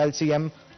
LCM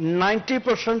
90%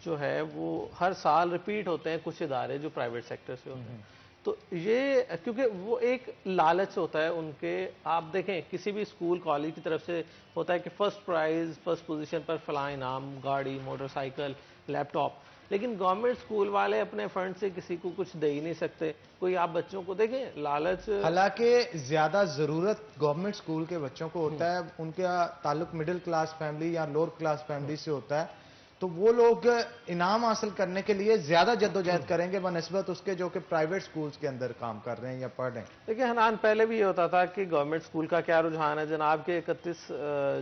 جو ہے وہ ہر سال ریپیٹ ہوتے ہیں کچھ ادارے جو پرائیویٹ سیکٹر سے ہوتے ہیں. تو یہ کیونکہ وہ ایک لالچ ہوتا ہے ان کے. آپ دیکھیں کسی بھی اسکول کالج کی طرف سے ہوتا ہے کہ فرسٹ پرائز فرسٹ پوزیشن پر فلاں انعام, گاڑی, موٹر سائیکل, لیپ ٹاپ. لیکن گورنمنٹ اسکول والے اپنے فنڈ سے کسی کو کچھ دے ہی نہیں سکتے. کوئی آپ بچوں کو دیکھیں لالچ. حالانکہ زیادہ ضرورت گورنمنٹ اسکول کے بچوں کو ہوتا ہے, ان کا تعلق مڈل کلاس فیملی یا لوور کلاس فیملی سے ہوتا ہے, تو وہ لوگ انعام حاصل کرنے کے لیے زیادہ جدوجہد کریں گے بنسبت اس کے جو کہ پرائیویٹ سکولز کے اندر کام کر رہے ہیں یا پڑھ رہے ہیں. دیکھیں حنان, پہلے بھی یہ ہوتا تھا کہ گورنمنٹ اسکول کا کیا رجحان ہے جناب کے 31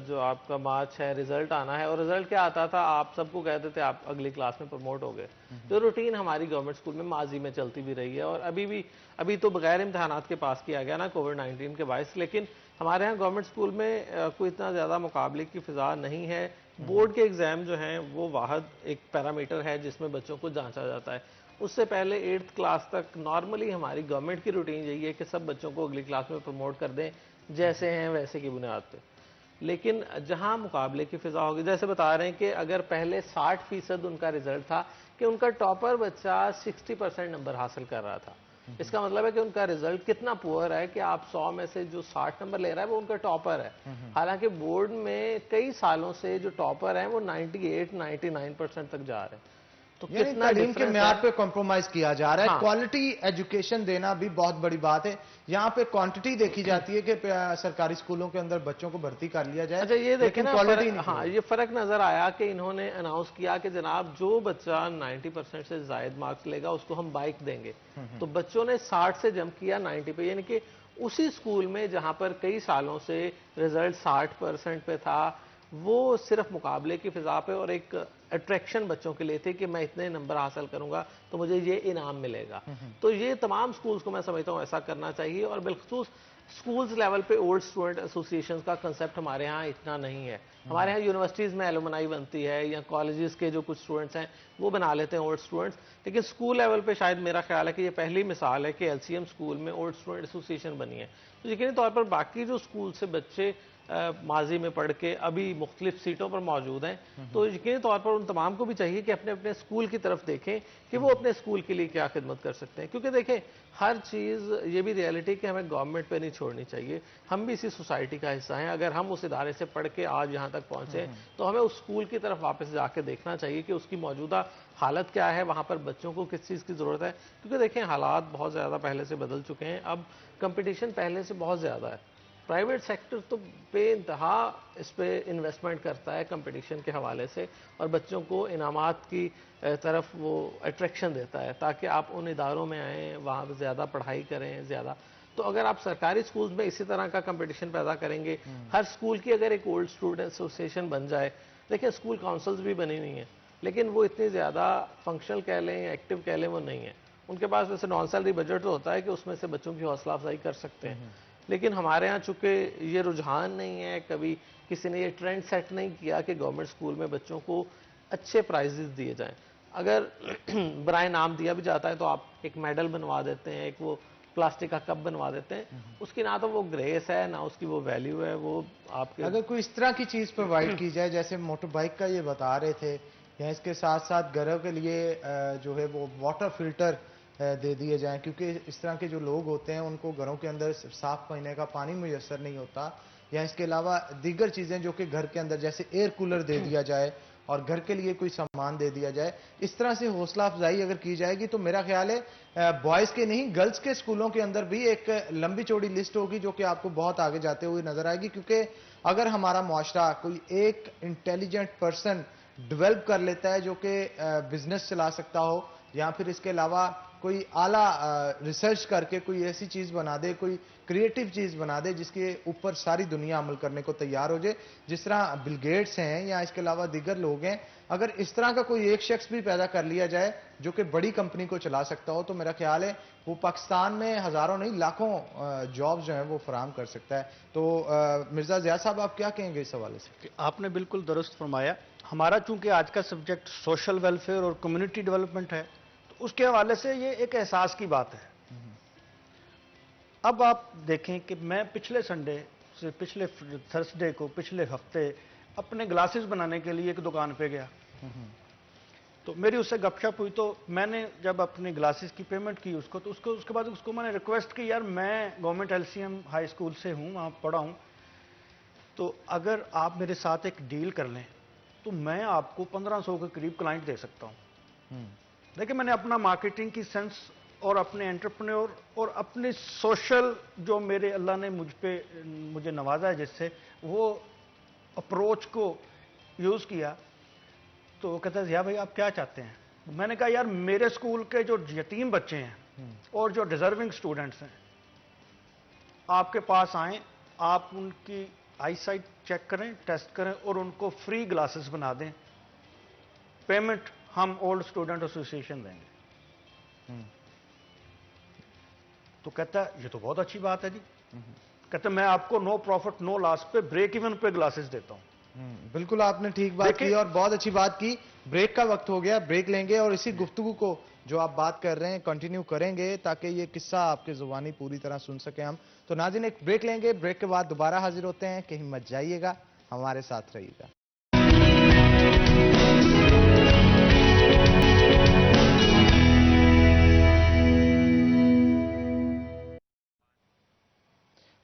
جو آپ کا مارچ ہے رزلٹ آنا ہے, اور رزلٹ کیا آتا تھا, آپ سب کو کہتے تھے آپ اگلی کلاس میں پروموٹ ہو گئے. جو روٹین ہماری گورنمنٹ اسکول میں ماضی میں چلتی بھی رہی ہے, اور ابھی تو بغیر امتحانات کے پاس کیا گیا نا کووڈ-19 کے باعث. لیکن ہمارے ہاں گورنمنٹ اسکول میں کوئی اتنا زیادہ مقابلے کی فضا نہیں ہے. بورڈ کے ایگزام جو ہیں وہ واحد ایک پیرامیٹر ہے جس میں بچوں کو جانچا جاتا ہے. اس سے پہلے 8th کلاس تک نارملی ہماری گورنمنٹ کی روٹین یہی ہے کہ سب بچوں کو اگلی کلاس میں پروموٹ کر دیں جیسے ہیں ویسے کی بنیاد پہ. لیکن جہاں مقابلے کی فضا ہوگی, جیسے بتا رہے ہیں کہ اگر پہلے 60% ان کا رزلٹ تھا کہ ان کا ٹاپر بچہ 60% نمبر حاصل کر رہا تھا, اس کا مطلب ہے کہ ان کا رزلٹ کتنا پور ہے کہ آپ 100 میں سے جو 60 نمبر لے رہا ہے وہ ان کا ٹاپر ہے. حالانکہ بورڈ میں کئی سالوں سے جو ٹاپر ہیں وہ 98-99% تک جا رہے ہیں. تو یعنی تعلیم کے معیار پہ کمپرومائز کیا جا رہا ہے. کوالٹی ایجوکیشن دینا بھی بہت بڑی بات ہے. یہاں پہ کوانٹٹی دیکھی جاتی ہے کہ سرکاری اسکولوں کے اندر بچوں کو بھرتی کر لیا جائے. اچھا یہ دیکھیں نا, ہاں یہ فرق نظر آیا کہ انہوں نے اناؤنس کیا کہ جناب جو بچہ 90% سے زائد مارکس لے گا اس کو ہم بائک دیں گے. تو بچوں نے 60 سے جمپ کیا 90 پہ, یعنی کہ اسی اسکول میں جہاں پر کئی سالوں سے رزلٹ 60% پہ تھا, وہ صرف مقابلے کی فضا پہ اور ایک اٹریکشن بچوں کے لیے تھے کہ میں اتنے نمبر حاصل کروں گا تو مجھے یہ انعام ملے گا. تو یہ تمام سکولز کو میں سمجھتا ہوں ایسا کرنا چاہیے. اور بالخصوص سکولز لیول پہ اولڈ اسٹوڈنٹ ایسوسیشنز کا کنسپٹ ہمارے ہاں اتنا نہیں ہے. ہمارے ہاں یونیورسٹیز میں ایلومنائی بنتی ہے یا کالجز کے جو کچھ اسٹوڈنٹس ہیں وہ بنا لیتے ہیں اولڈ اسٹوڈنٹس. لیکن اسکول لیول پہ شاید میرا خیال ہے کہ یہ پہلی مثال ہے کہ LCM اسکول میں اولڈ اسٹوڈنٹ ایسوسیشن بنی ہے. تو یقینی طور پر باقی جو اسکول سے بچے ماضی میں پڑھ کے ابھی مختلف سیٹوں پر موجود ہیں, تو یقینی طور پر ان تمام کو بھی چاہیے کہ اپنے اپنے اسکول کی طرف دیکھیں کہ وہ اپنے اسکول کے لیے کیا خدمت کر سکتے ہیں. کیونکہ دیکھیں ہر چیز یہ بھی ریئلٹی کہ ہمیں گورنمنٹ پہ نہیں چھوڑنی چاہیے. ہم بھی اسی سوسائٹی کا حصہ ہیں. اگر ہم اس ادارے سے پڑھ کے آج یہاں تک پہنچے تو ہمیں اس اسکول کی طرف واپس جا کے دیکھنا چاہیے کہ اس کی موجودہ حالت کیا ہے, وہاں پر بچوں کو کس چیز کی ضرورت ہے. کیونکہ دیکھیں حالات بہت زیادہ پہلے سے بدل چکے ہیں. اب کمپٹیشن پہلے سے بہت زیادہ ہے. پرائیویٹ سیکٹر تو بے انتہا اس پہ انویسٹمنٹ کرتا ہے کمپٹیشن کے حوالے سے, اور بچوں کو انعامات کی طرف وہ اٹریکشن دیتا ہے تاکہ آپ ان اداروں میں آئیں, وہاں زیادہ پڑھائی کریں زیادہ. تو اگر آپ سرکاری سکولز میں اسی طرح کا کمپٹیشن پیدا کریں گے, ہر سکول کی اگر ایک اولڈ اسٹوڈنٹ ایسوسیشن بن جائے, دیکھیں اسکول کاؤنسلز بھی بنی ہوئی ہیں لیکن وہ اتنی زیادہ فنکشنل کہہ لیں یا ایکٹیو کہہ لیں وہ نہیں ہے. ان کے پاس ویسے نان سیلری بجٹ ہوتا ہے کہ اس میں سے بچوں کی حوصلہ افزائی کر سکتے ہیں. لیکن ہمارے ہاں چونکہ یہ رجحان نہیں ہے, کبھی کسی نے یہ ٹرینڈ سیٹ نہیں کیا کہ گورنمنٹ اسکول میں بچوں کو اچھے پرائزز دیے جائیں. اگر برائے نام دیا بھی جاتا ہے تو آپ ایک میڈل بنوا دیتے ہیں, ایک وہ پلاسٹک کا کپ بنوا دیتے ہیں, اس کی نہ تو وہ گریس ہے نہ اس کی وہ ویلیو ہے. وہ آپ کے اگر کوئی اس طرح کی چیز پرووائڈ کی جائے جیسے موٹر بائک کا یہ بتا رہے تھے, یا اس کے ساتھ ساتھ گھروں کے لیے جو ہے وہ واٹر فلٹر دے دیے جائیں, کیونکہ اس طرح کے جو لوگ ہوتے ہیں ان کو گھروں کے اندر صاف پینے کا پانی میسر نہیں ہوتا, یا اس کے علاوہ دیگر چیزیں جو کہ گھر کے اندر جیسے ایئر کولر دے دیا جائے اور گھر کے لیے کوئی سامان دے دیا جائے. اس طرح سے حوصلہ افزائی اگر کی جائے گی تو میرا خیال ہے بوائز کے نہیں گرلز کے اسکولوں کے اندر بھی ایک لمبی چوڑی لسٹ ہوگی جو کہ آپ کو بہت آگے جاتے ہوئے نظر آئے گی. کیونکہ اگر ہمارا معاشرہ کوئی ایک انٹیلیجنٹ پرسن ڈیولپ کر لیتا ہے جو کہ بزنس چلا سکتا ہو, یا پھر اس کے علاوہ کوئی اعلیٰ ریسرچ کر کے کوئی ایسی چیز بنا دے, کوئی کریٹیو چیز بنا دے جس کے اوپر ساری دنیا عمل کرنے کو تیار ہو جائے, جس طرح بل گیٹس ہیں یا اس کے علاوہ دیگر لوگ ہیں, اگر اس طرح کا کوئی ایک شخص بھی پیدا کر لیا جائے جو کہ بڑی کمپنی کو چلا سکتا ہو, تو میرا خیال ہے وہ پاکستان میں ہزاروں نہیں لاکھوں جابز جو ہیں وہ فراہم کر سکتا ہے. تو مرزا ضیاء صاحب آپ کیا کہیں گے اس حوالے سے؟ آپ نے بالکل درست فرمایا. ہمارا چونکہ آج کا سبجیکٹ سوشل ویلفیئر اور کمیونٹی ڈیولپمنٹ ہے تو اس کے حوالے سے یہ ایک احساس کی بات ہے. اب آپ دیکھیں کہ میں پچھلے سنڈے سے پچھلے تھرسڈے کو پچھلے ہفتے اپنے گلاسز بنانے کے لیے ایک دکان پہ گیا. تو میری اس سے گپ شپ ہوئی, تو میں نے جب اپنی گلاسز کی پیمنٹ کی اس کو, تو اس کے بعد اس کو میں نے ریکویسٹ کی, یار میں گورنمنٹ LCM ہائی اسکول سے ہوں, وہاں پڑھا ہوں, تو اگر آپ میرے ساتھ ایک ڈیل کر لیں تو میں آپ کو 1500 کے قریب کلائنٹ دے سکتا ہوں. دیکھیں میں نے اپنا مارکیٹنگ کی سینس اور اپنے انٹرپرینور اور اپنی سوشل جو میرے اللہ نے مجھے نوازا ہے جس سے, وہ اپروچ کو یوز کیا. تو وہ کہتا ہے ضیاء بھائی آپ کیا چاہتے ہیں؟ میں نے کہا یار میرے اسکول کے جو یتیم بچے ہیں اور جو ڈیزرونگ سٹوڈنٹس ہیں آپ کے پاس آئیں, آپ ان کی آئی سائٹ چیک کریں, ٹیسٹ کریں اور ان کو فری گلاسز بنا دیں, پیمنٹ ہم اولڈ اسٹوڈنٹ ایسوسیشن دیں گے. تو کہتا ہے یہ تو بہت اچھی بات ہے جی. کہتا ہے میں آپ کو نو پروفٹ نو لاس پہ بریک ایون پہ گلاسز دیتا ہوں. بالکل آپ نے ٹھیک بات کی اور بہت اچھی بات کی. بریک کا وقت ہو گیا, بریک لیں گے اور اسی گفتگو کو جو آپ بات کر رہے ہیں کنٹینیو کریں گے تاکہ یہ قصہ آپ کے زبانی پوری طرح سن سکیں ہم. تو ناظرین ایک بریک لیں گے, بریک کے بعد دوبارہ حاضر ہوتے ہیں, کہیں مت جائیے گا, ہمارے ساتھ رہیے گا.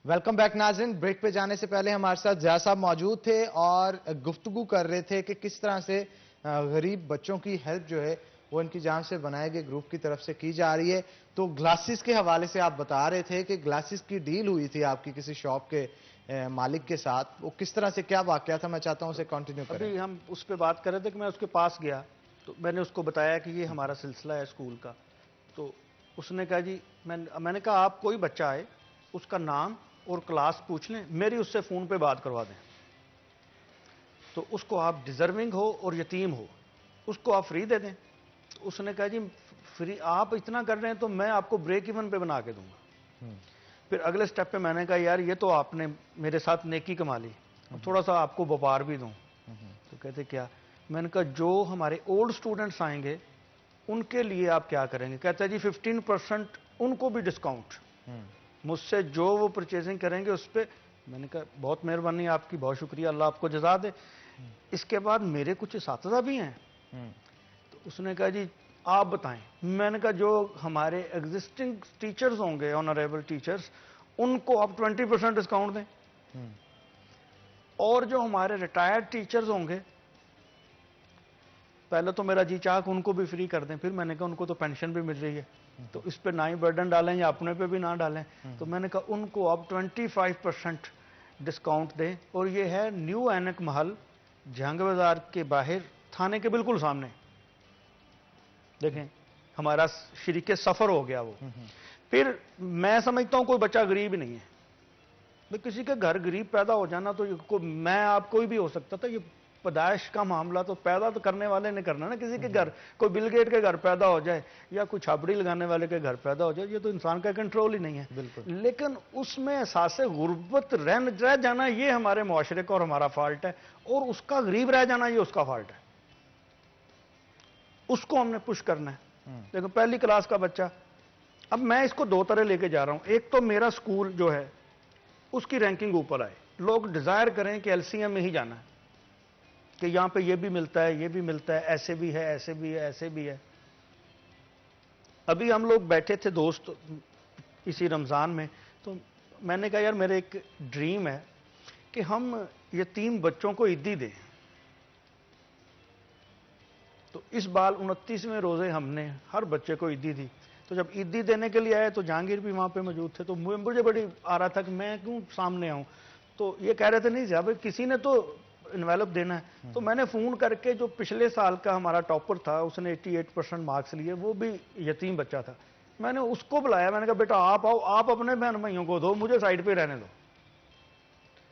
ویلکم بیک ناظرین. بریک پہ جانے سے پہلے ہمارے ساتھ ضیاء صاحب موجود تھے اور گفتگو کر رہے تھے کہ کس طرح سے غریب بچوں کی ہیلپ جو ہے وہ ان کی جانب سے بنائے گئے گروپ کی طرف سے کی جا رہی ہے. تو گلاسز کے حوالے سے آپ بتا رہے تھے کہ گلاسز کی ڈیل ہوئی تھی آپ کی کسی شاپ کے مالک کے ساتھ, وہ کس طرح سے کیا واقعہ تھا, میں چاہتا ہوں اسے کنٹینیو کریں. ابھی ہم اس پہ بات کر رہے تھے کہ میں اس کے پاس گیا تو میں نے اس کو بتایا کہ یہ ہمارا سلسلہ ہے اسکول کا. تو اس نے کہا جی, میں نے کہا آپ کوئی بچہ آئے اس کا نام اور کلاس پوچھ لیں, میری اس سے فون پہ بات کروا دیں, تو اس کو آپ ڈیزرونگ ہو اور یتیم ہو اس کو آپ فری دے دیں. تو اس نے کہا جی فری آپ اتنا کر رہے ہیں تو میں آپ کو بریک ایون پہ بنا کے دوں گا. پھر اگلے سٹیپ پہ میں نے کہا یار یہ تو آپ نے میرے ساتھ نیکی کما لی, تھوڑا سا آپ کو وپار بھی دوں. تو کہتے کیا؟ میں نے کہا جو ہمارے اولڈ سٹوڈنٹس آئیں گے ان کے لیے آپ کیا کریں گے؟ کہتا ہے جی 15% ان کو بھی ڈسکاؤنٹ, مجھ سے جو وہ پرچیزنگ کریں گے اس پہ. میں نے کہا بہت مہربانی آپ کی, بہت شکریہ, اللہ آپ کو جزا دے. اس کے بعد میرے کچھ اساتذہ بھی ہیں. تو اس نے کہا جی آپ بتائیں. میں نے کہا جو ہمارے ایگزسٹنگ ٹیچرز ہوں گے آنریبل ٹیچرز ان کو آپ 20% ڈسکاؤنٹ دیں, اور جو ہمارے ریٹائرڈ ٹیچرز ہوں گے پہلے تو میرا جی چاہ کہ ان کو بھی فری کر دیں, پھر میں نے کہا ان کو تو پینشن بھی مل رہی ہے تو اس پہ نہ ہی برڈن ڈالیں یا اپنے پہ بھی نہ ڈالیں. تو میں نے کہا ان کو آپ 25% ڈسکاؤنٹ دیں, اور یہ ہے نیو اینک محل جہانگ بازار کے باہر تھانے کے بالکل سامنے. دیکھیں ہمارا شریک سفر ہو گیا وہ. پھر میں سمجھتا ہوں کوئی بچہ غریب نہیں ہے, کسی کے گھر غریب پیدا ہو جانا تو میں آپ کوئی بھی ہو سکتا تھا, یہ پیدائش کا معاملہ تو پیدا تو کرنے والے نے کرنا نا. کسی کے گھر کوئی بل گیٹ کے گھر پیدا ہو جائے یا کوئی چھاپڑی لگانے والے کے گھر پیدا ہو جائے, یہ تو انسان کا کنٹرول ہی نہیں ہے. لیکن اس میں احساس غربت رہ جانا یہ ہمارے معاشرے کا اور ہمارا فالٹ ہے, اور اس کا غریب رہ جانا یہ اس کا فالٹ ہے. اس کو ہم نے پش کرنا ہے. لیکن پہلی کلاس کا بچہ, اب میں اس کو دو طرح لے کے جا رہا ہوں. ایک تو میرا سکول جو ہے اس کی رینکنگ اوپر آئے, لوگ ڈیزائر کریں کہ LCM میں ہی جانا ہے, کہ یہاں پہ یہ بھی ملتا ہے یہ بھی ملتا ہے, ایسے بھی ہے ایسے بھی ہے ایسے بھی ہے. ابھی ہم لوگ بیٹھے تھے دوست اسی رمضان میں, تو میں نے کہا یار میرے ایک ڈریم ہے کہ ہم یتیم بچوں کو عیدی دیں. تو اس بار 29ویں روزے ہم نے ہر بچے کو عیدی دی. تو جب عیدی دینے کے لیے آئے تو جہانگیر بھی وہاں پہ موجود تھے, تو مجھے بڑی آ رہا تھا کہ میں کیوں سامنے آؤں. تو یہ کہہ رہے تھے نہیں ضیاء بھائی کسی نے تو انویلپ دینا ہے. تو میں نے فون کر کے جو پچھلے سال کا ہمارا ٹاپر تھا اس نے 88% مارکس لیے, وہ بھی یتیم بچہ تھا, میں نے اس کو بلایا. میں نے کہا بیٹا آپ آؤ, آپ اپنے بہن بھائیوں کو دو, مجھے سائڈ پہ رہنے دو.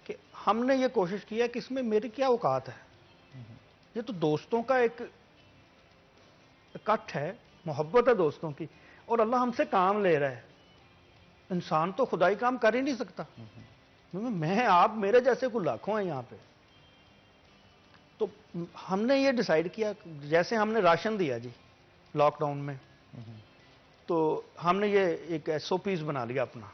کہ ہم نے یہ کوشش کیا کہ اس میں میری کیا اوقات ہے, یہ تو دوستوں کا ایک کٹ ہے, محبت ہے دوستوں کی, اور اللہ ہم سے کام لے رہا ہے. انسان تو خدائی کام کر ہی نہیں سکتا. میں آپ میرے جیسے کوئی لاکھوں ہیں یہاں پہ. تو ہم نے یہ ڈیسائیڈ کیا, جیسے ہم نے راشن دیا جی لاک ڈاؤن میں, تو ہم نے یہ ایک SOPs بنا لیا اپنا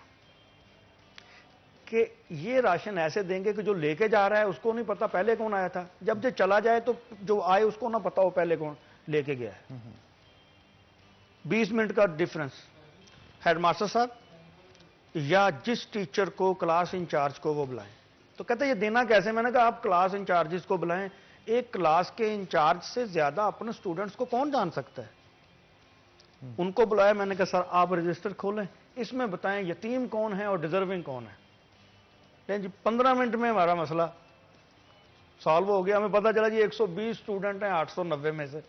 کہ یہ راشن ایسے دیں گے کہ جو لے کے جا رہا ہے اس کو نہیں پتا پہلے کون آیا تھا, جب جو چلا جائے تو جو آئے اس کو نہ پتا ہو پہلے کون. لے کے گیا ہے. 20 منٹ کا ڈفرنس. ہیڈ ماسٹر صاحب یا جس ٹیچر کو کلاس انچارج کو وہ بلائیں. تو کہتے ہیں یہ دینا کیسے؟ میں نے کہا آپ کلاس انچارجز کو بلائیں. ایک کلاس کے انچارج سے زیادہ اپنے سٹوڈنٹس کو کون جان سکتا ہے؟ ان کو بلایا. میں نے کہا سر آپ رجسٹر کھولیں, اس میں بتائیں یتیم کون ہے اور ڈیزرونگ کون ہے. جی 15 منٹ میں ہمارا مسئلہ سالو ہو گیا. ہمیں پتا چلا جی 120 سٹوڈنٹ ہیں 890 میں سے,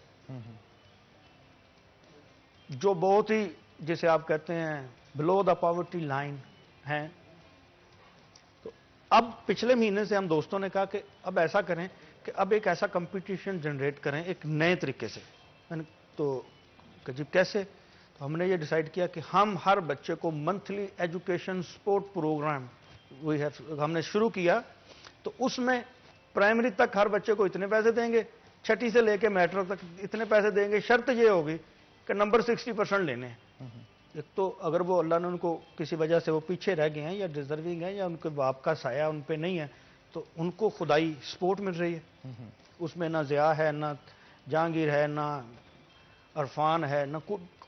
جو بہت ہی جسے آپ کہتے ہیں بلو دا پاورٹی لائن ہیں. تو اب پچھلے مہینے سے ہم دوستوں نے کہا کہ اب ایسا کریں کہ اب ایک ایسا کمپٹیشن جنریٹ کریں ایک نئے طریقے سے. تو جی کیسے؟ تو ہم نے یہ ڈیسائیڈ کیا کہ ہم ہر بچے کو منتھلی ایجوکیشن سپورٹ پروگرام ہم نے شروع کیا. تو اس میں پرائمری تک ہر بچے کو اتنے پیسے دیں گے, چھٹی سے لے کے میٹرک تک اتنے پیسے دیں گے. شرط یہ ہوگی کہ نمبر 60% لینے ہیں. ایک تو اگر وہ اللہ نے ان کو کسی وجہ سے وہ پیچھے رہ گئے ہیں یا ڈیزرونگ ہیں یا ان کے باپ کا سایہ ان پہ نہیں ہے, تو ان کو خدائی سپورٹ مل رہی ہے. اس میں نہ ضیاء ہے, نہ جہانگیر ہے, نہ عرفان ہے, نہ